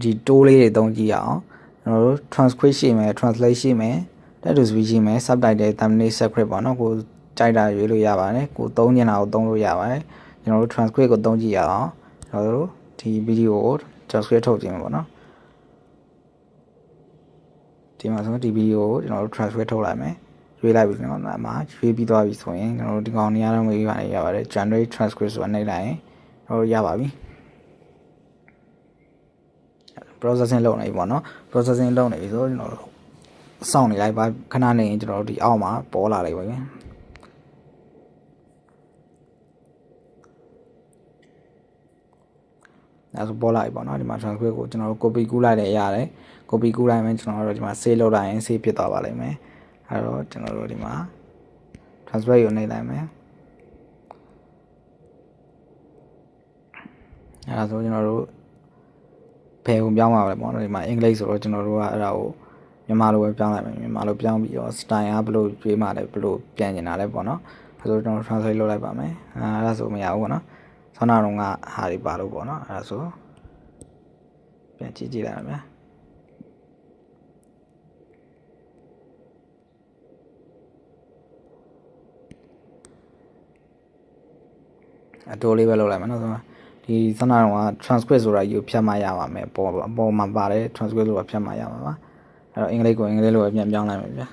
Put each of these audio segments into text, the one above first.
ဒီတိုးလေးတွေသုံးကြည့်အောင်ကျွန်တော်တို့ transcript ရှိမယ် translate ရှိမယ် text to speech ရှိမယ် subtitle thumbnail script ပေါ့နော်ကိုကြိုက်တာရွေးလို့ရပါတယ်ကိုသုံးနေတာကိုသုံးလို့ရပါတယ်ကျွန်တော်တို့ transcript ကိုသုံးကြည့်ရအောင်ကျွန်တော်တို့ဒီ video ကို transcript ထုတ်ကြည့်မှာပေါ့နော်ဒီမှာဆိုဒီ video ကိုကျွန်တော်တို့ transcript ထုတ်လိုက်မယ်ရွေးလိုက်ပြီကျွန်တော်တို့မှာရွေးပြီးသွားပြီဆိုရင်ကျွန်တော်တို့ဒီကောင်နေရာတော့မေးပါနေရပါတယ် generate transcript ဆိုတာနှိပ်လိုက်ရင်ကျွန်တော်တို့ရပါပြီprocessing လုပ်နေပြီပေါ့နော် processing လုပ်နေပြီဆိုကျွန်တော်တို့စောင့်နေလိုက်ပါခဏနေရင်ကျွန်တော်တို့ဒီအောက်မှာပေါ်လာလိုက်ပါခင်အဲဆိုပေါ်လာပြီပေါ့နော်ဒီမှာ transcript ကိုကျွန်တော်တို့ copy ကူးလိုက်တယ်ရတယ် copy ကူးလိုက်မယ်ကျွန်တော်တို့ဒီမှာ save လုပ်လိုက်ရင် save ဖြစ်သွားပါလိမ့်မယ်အဲတော့ကျွန်တော်တို့ဒီမှာ transcript ကိုနှိပ်လိုက်မယ်အဲဒါဆိုကျွန်တော်တို့ဘယ်ကိုပြောင်းပါလဲပေါ့နော်ဒီမှာအင်္ဂလိပ်ဆိုတော့ကျွန်တော်တို့ကအဲ့ဒါကိုမြန်မာလိုပဲပြောင်းလိုက်မယ်မြန်မာလိုပြောင်းပြီးတော့ style ကဘယ်လိုကျွေးမှလဲဘယ်လိုပြန်ကျင်တာလဲပေါ့နော်အဲဆိုကျွန်တော် translate လုပ်လိုက်ပါမယ်အဲ့ဒါဆိုမရဘူးပေါ့နော်ဆောင်းနာတော့ကဟာတွေပါလို့ပေါ့နော်အဲ့ဒါဆိုပြန်ကြည့်ကြည့်လိုက်ရမယ်အတိုးလေးပဲလုပ်လိုက်မယ်နော်ဒီဆောင်းနာတော့က transcript ဆိုတာယူဖြတ်မှရပါမယ်ပေါ်မှာပါတယ် transcript ဆိုတာဖြတ်မှရမှာပါအဲ့တော့အင်္ဂလိပ်ကိုအင်္ဂလိပ်လိုပဲပြန်ပြောင်းလိုက်မယ်ဗျာ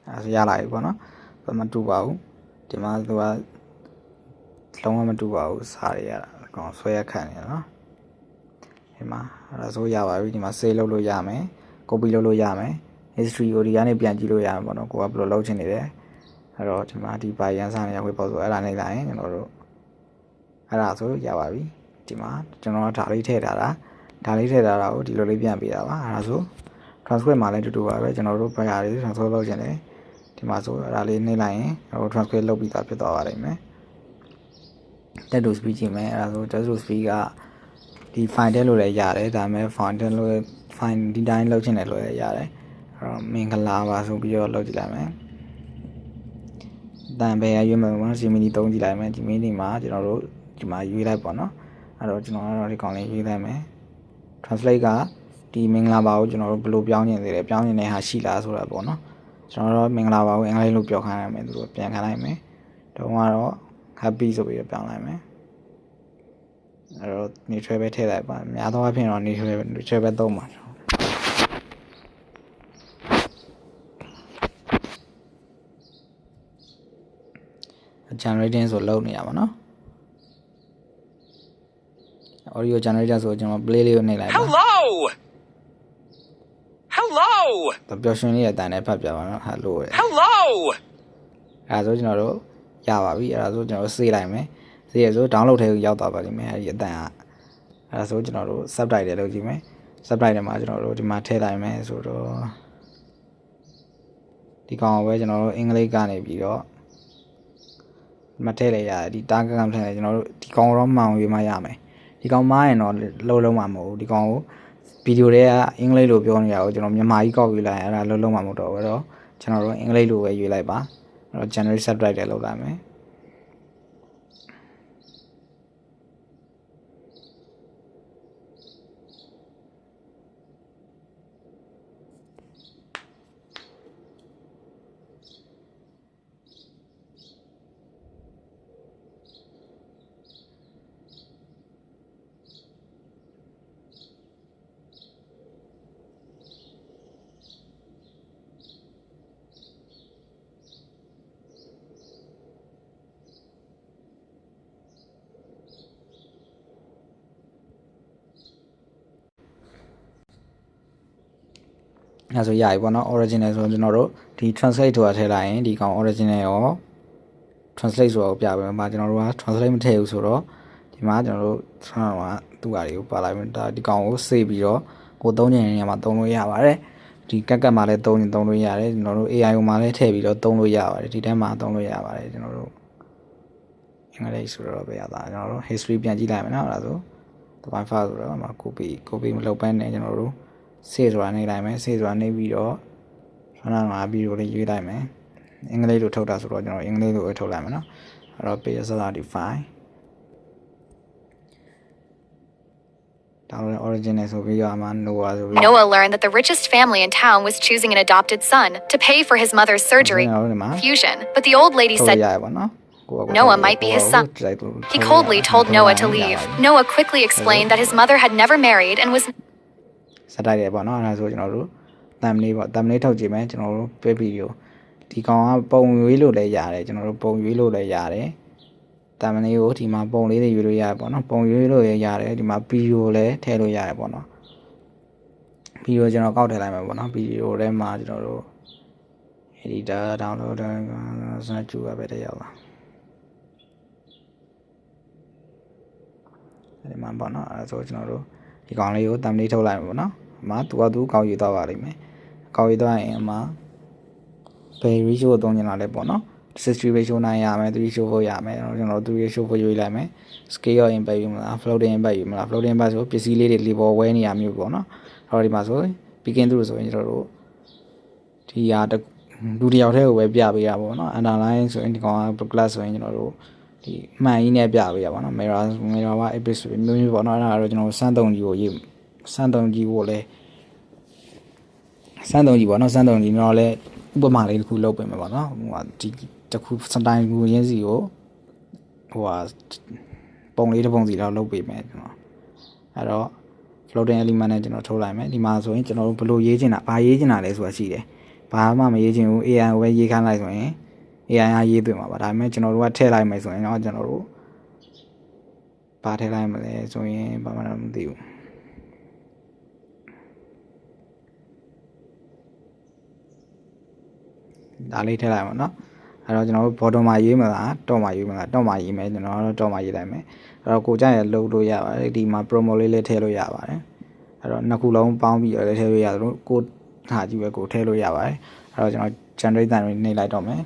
အဲ့ရလာပြီပေါ့နော်ဘာမှတူပါဘူးဒီမှာသူကလုံးဝမတူပါဘူးစာတွေရတာအကောင်ဆွဲရခန့်နေနော်ဒီမှာအဲ့ဒါဆိုရပါပြီဒီမှာ save လုပ်လို့ရမယ် copy လုပ်လို့ရမယ် history ကိုဒီကနေပြန်ကြည့်လို့ရမှာပေါ့နော်ကိုကဘယ်လိုလုပ်ချင်နေတယ်အဲ့တော့ဒီမှာဒီပါရန်စာနေရခွေပေါ့ဆိုအဲ့ဒါနေလိုက်ရင်ကျွန်တော်တို့အဲ့ဒါဆိုရပါပြီဒီမှာကျွန်တော်ဒါလေးထည့်ထားတာကိုဒီလိုလေးပြန်ပေးတာပါအဲ့ဒါဆို transcript မှာလည်းတူတူပါပဲကျွန်တော်တို့ဘာရလေး transcript လုပ်ချင်တယ်ဒီမှာဆိုအဲ့ဒါလေးနှိပ်လိုက်ရင်ဟို transcript လုပ်ပြီးသားဖြစ်သွားပါလိမ့်မယ် text to speech ကြည့်မယ်အဲ့ဒါဆို text to speech ကဒီ file တက်လို့လည်းရတယ်ဒါပေမဲ့ file တက်လို့ file ဒီတိုင်းလုပ်ချင်တယ်လို့လည်းရတယ်အဲ့တော့မင်္ဂလာပါဆိုပြီးတော့လုပ်ကြည့်လိုက်မယ်တန်ပဲရွေးမယ်ပေါ့နော်စီမီနီသုံးကြည့်လိုက်မယ်ဒီမီနီမှာကျွန်တော်တို့ဒီမှာရွေးလိုက်ပေါ့နော်အဲ့တော့ကျွန်တော်ကတော့ဒီကောင်လေးရွေးလိုက်မယ် translate ကဒီမင်္ဂလာပါကိုကျွန်တော်တို့ဘယ်လိုပြောင်းနေသေးလဲပြောင်းနေတဲ့ဟာရှိလားဆိုတာပေါ့နော်ကျွန်တော်တို့မင်္ဂလာပါကိုအင်္ဂလိပ်လိုပြောခိုင်းရမယ်သူတို့ပြန်ခိုင်းလိုက်မယ်တော့ကတော့ happy ဆိုပြီးတော့ပြောင်းလိုက်မယ်အဲ့တော့ neutral ပဲထည့်လိုက်ပါများသောအားဖြင့်တော့ neutral ပဲသုံးပါ generating ဆိုလုပ်နေရပါနော် audio generator ဆိုကျွန်တော် play လေးကိုနှိပ်လိုက်ပါ hello တော့ပြောရှင်လေးရဲ့အတန်နဲ့ဖတ်ပြပါနော် hello အဲ့ဒါဆိုကျွန်တော်တို့ရပါပြီအဲ့ဒါဆိုကျွန်တော်တို့ save လိုက်မယ် save ရဆို download ထဲကိုရောက်သွားပါလိမ့်မယ်အဲ့ဒီအတန်ကအဲ့ဒါဆိုကျွန်တော်တို့ subtitle လုပ်ကြည့်မယ် subtitle မှာကျွန်တော်တို့ဒီမှာထည့်လိုက်မယ်ဆိုတော့ဒီကောင်ကိုပဲကျွန်တော်တို့အင်္ဂလိပ်ကနေပြီးတော့မထည့်လိုက်ရတယ်ဒီ target ကထည့်လိုက်ကျွန်တော်တို့ဒီကောင်တော့မှန်ရွေးမှရမယ်ဒီကောင်မှားရင်တော့လုံးမှာမဟုတ်ဘူးဒီကောင်ကိုဗီဒီယိုတွေကအင်္ဂလိပ်လိုပြောနေရအောင်ကျွန်တော်မြန်မာကြီးကောက်ယူလိုက်ရင်အဲ့ဒါလုံးမှာမဟုတ်တော့ဘူးအဲ့တော့ကျွန်တော်တို့အင်္ဂလိပ်လိုပဲရွေးလိုက်ပါအဲ့တော့ generate subtitle လုပ်လိုက်မယ်အဲ့ဆိုရပြီပေါ့နော် original ဆိုကျွန်တော်တို့ဒီ translate ဆိုတာထည့်လိုက်ရင်ဒီကောင် original ရော translate ဆိုတာကိုပြပေးမှာကျွန်တော်တို့က translate မထည့်ဘူးဆိုတော့ဒီမှာကျွန်တော်တို့ဆောင်းတော့သူ့ဟာတွေကိုပါလိုက်မယ်ဒါဒီကောင်ကို save ပြီးတော့ကိုသုံးချင်တဲ့နေရာမှာသုံးလို့ရပါတယ်ဒီကတ်မှာလည်းသုံးလို့ရတယ်ကျွန်တော်တို့ AI ကိုမှလည်းထည့်ပြီးတော့သုံးလို့ရပါတယ်ဒီထဲမှာသုံးလို့ရပါတယ်ကျွန်တော်တို့ အင်္ဂလိပ်ဆိုတော့ပဲရတာကျွန်တော်တို့ history ပြန်ကြည့်လိုက်မယ်နော်အဲ့ဒါဆိုတပိုင်း file ဆိုတော့မှာ copy မလုပ်ဘဲနဲ့ကျွန်တော်တို့ save ဆိုတာနေလိုက်မယ် save ဆိုတာနေပြီးတော့ခဏငါဗီဒီယိုလေးရွေးလိုက်မယ်အင်္ဂလိပ်လိုထုတ်တာဆိုတော့ကျွန်တော်အင်္ဂလိပ်လိုပဲထုတ်လိုက်မယ်နော်အဲ့တော့ page35 download original ဆိုပြီးတော့အမှ Noah learned that the richest family in town was choosing an adopted son to pay for his mother's surgery fusion, but the old lady said Noah might be his son. He coldly told Noah to leave. Noah quickly explained that his mother had never married and was စတိုက်ရပေါ့နော်အဲ့ဒါဆိုကျွန်တော်တို့တမ်လေးပေါ့တမ်လေးထုတ်ကြည့်မယ်ကျွန်တော်တို့ပဲဗီဒီယိုဒီကောင်ကပုံရွေးလို့လည်းရတယ်ကျွန်တော်တို့ပုံရွေးလို့လည်းရတယ်တမ်လေးကိုဒီမှာပုံလေးတွေရွေးလို့ရတယ်ပေါ့နော်ပုံရွေးလို့လည်းရတယ်ဒီမှာဗီဒီယိုလည်းထည့်လို့ရတယ်ပေါ့နော်ဗီဒီယိုကျွန်တော်ကောက်ထည့်လိုက်မယ်ပေါ့နော်ဗီဒီယိုထဲမှာကျွန်တော်တို့ editor download စမ်းကြည့်ရပဲတဲ့ရောက်လာဒီမှာပေါ့နော်အဲ့ဒါဆိုကျွန်တော်တို့ဒီကောင်လေးကိုတမ်လေးထုတ်လိုက်မယ်ပေါ့နော်အမှသူကောက်ယူတော့ပါလိမ့်မယ်ကောက်ယူတော့ရင်အမှဘယ် ratio ကိုသုံးချင်တာလဲပေါ့နော်60 ratio 9ရမယ်3 ratio 4ရမယ်ကျွန်တော်တို့3 ratio 4ရွေးလိုက်မယ် scale ရော impact ယူမလား floating impact ယူမလား floating impact ဆိုပစ္စည်းလေးတွေ label ဝဲနေရမျိုးပေါ့နော်အဲ့တော့ဒီမှာဆို begin through ဆိုရင်ကျွန်တော်တို့ဒီဟာလူတစ်ယောက်တည်းကိုပဲပြပေးရပါပေါ့နော် underline ဆိုရင်ဒီကောင်က class ဆိုရင်ကျွန်တော်တို့ဒီမှန်ကြီးနဲ့ပြပေးရပါတော့ mirror က epic ဆိုပြီးမျိုးပေါ့နော်အဲ့ဒါတော့ကျွန်တော်စမ်းသုံးကြီးကိုရေးစမ်းသုံးကြီးကိုလည်းစမ်းသုံးကြီးပေါ့နော်စမ်းသုံးကြီးတော့လည်းဥပမာလေးတစ်ခုလုပ်ပေးမယ်ပေါ့နော်ဟိုဒီတစ်ခုစတိုင်ကိုရင်းစီကိုဟိုဟာပုံလေးတစ်ပုံစီတော့လုပ်ပေးမယ်ကျွန်တော်အဲ့တော့ floating element နဲ့ကျွန်တော်ထုတ်လိုက်မယ်ဒီမှာဆိုရင်ကျွန်တော်တို့ဘယ်လိုရေးချင်တာဘာရေးချင်တာလဲဆိုတာရှိတယ်ဘာမှမရေးချင်ဘူး AI ကိုပဲရေးခိုင်းလိုက်ဆိုရင် AI ကရေးသွင်းမှာပါဒါပေမဲ့ကျွန်တော်တို့ကထည့်လိုက်မယ်ဆိုရင်တော့ကျွန်တော်တို့ဘာထည့်လိုက်မလဲဆိုရင်ဘာမှမသိဘူးဒါလေးထည့်လိုက်ပါတော့အဲ့တော့ကျွန်တော်တို့ bottom မှာရေးမလား top မှာရေးမလား top မှာရေးမယ်ကျွန်တော်တို့ top မှာရေးလိုက်မယ်အဲ့တော့ကိုကြရလုပ်လို့ရပါတယ်ဒီမှာ promo လေးလည်းထည့်လို့ရပါတယ်အဲ့တော့နှစ်ခုလုံးပေါင်းပြီးတော့လည်းထည့်လို့ရတယ်လို့ကိုဟာကြီးပဲကိုထည့်လို့ရပါတယ်အဲ့တော့ကျွန်တော် generate တန်တွေနှိပ်လိုက်တော့မယ်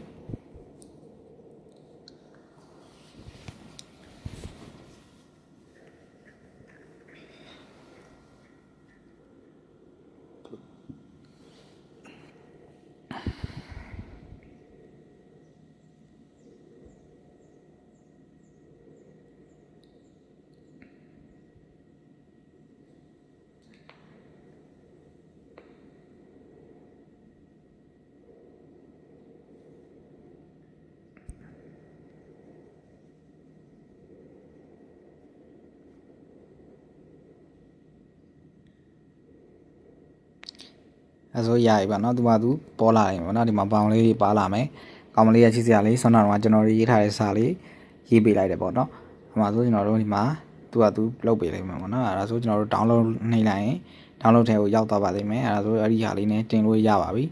အဲ့ဆိုရပြီပါเนาะသူကသူပေါ်လာတယ်ပေါ့เนาะဒီမှာပေါင်လေးတွေပါလာမယ်ကောင်မလေးရချစ်စရာလေးဆွမ်းတော်ကကျွန်တော်ရေးထားတဲ့စာလေးရေးပေးလိုက်တယ်ပေါ့เนาะအမှဆိုကျွန်တော်တို့ဒီမှာသူကသူလုတ်ပေးလိုက်မှာပေါ့เนาะအဲ့ဒါဆိုကျွန်တော်တို့ download နှိပ်လိုက်ရင် download ထဲကိုရောက်သွားပါလိမ့်မယ်အဲ့ဒါဆိုအဲ့ဒီဟာလေးနဲ့တင်လို့ရပါပြီ